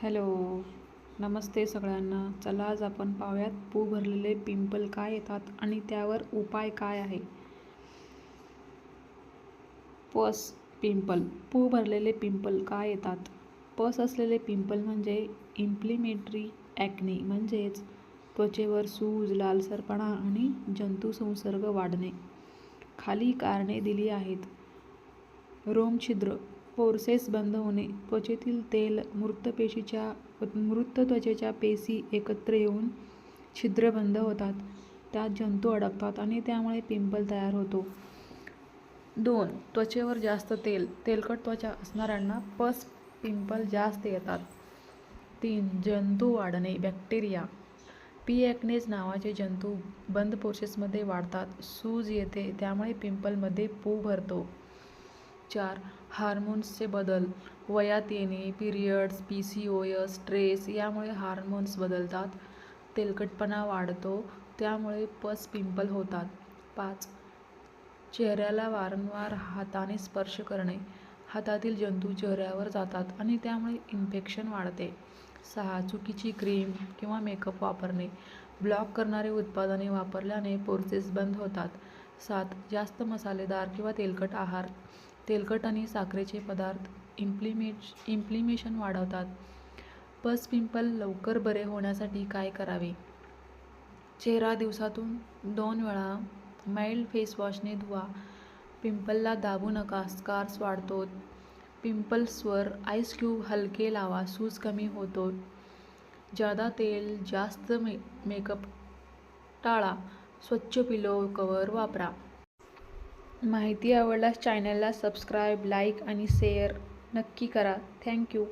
Hello, नमस्ते सगळ्यांना. चला आज आपण पाहूयात पू भरलेले पिंपल काय येतात आणि त्यावर उपाय काय आहे. पस पिंपल. पू भरलेले पिंपल काय येतात. पस असलेले पिंपल म्हणजे इन्फ्लेमेटरी ॲक्ने म्हणजेच त्वचेवर सूज, लालसरपणा आणि जंतुसंसर्ग वाढणे. खाली कारणे दिली आहेत. रोमछिद्र, पोर्सेस बंद होणे, त्वचेतील तेल, मृत त्वचेच्या पेशी एकत्र येऊन छिद्र बंद होतात, त्यात जंतू अडकतात आणि त्यामुळे पिंपल तयार होतो. 2. त्वचेवर जास्त तेल, तेलकट त्वचा असणाऱ्यांना पस पिंपल जास्त येतात. 3. जंतू वाढणे, बॅक्टेरिया, पी. ॲक्नेज नावाचे जंतू बंद पोर्सेसमध्ये वाढतात, सूज येते, त्यामुळे पिंपलमध्ये पू भरतो. 4. हार्मोन्सचे बदल, वयात येणे, पिरियड्स, PCOS, स्ट्रेस यामुळे हार्मोन्स बदलतात, तेलकटपणा वाढतो, त्यामुळे पस पिंपल होतात. 5. चेहऱ्याला वारंवार हाताने स्पर्श करणे, हातातील जंतू चेहऱ्यावर जातात आणि त्यामुळे इन्फेक्शन वाढते. 6. चुकीची क्रीम किंवा मेकअप वापरणे, ब्लॉक करणारे उत्पादने वापरल्याने पोर्सेस बंद होतात. 7. जास्त मसालेदार किंवा तेलकट आहार, तेलकट आणि साखरेचे पदार्थ इन्फ्लेमेशन वाढवतात. पस पिंपल लवकर बरे होण्यासाठी काय करावे. चेहरा दिवसातून 2 वेळा माइल्ड फेसवॉशने धुवा. पिंपलला दाबू नका, स्कार्स वाढतो. पिंपल्सवर आईस क्यूब हलके लावा, सूज कमी होतो. जादा तेल, जास्त मेकअप टाळा, स्वच्छ पिलो कव्हर वापरा. माहिती आवडल्यास चॅनलला सबस्क्राईब, लाईक आणि शेअर नक्की करा. थँक्यू.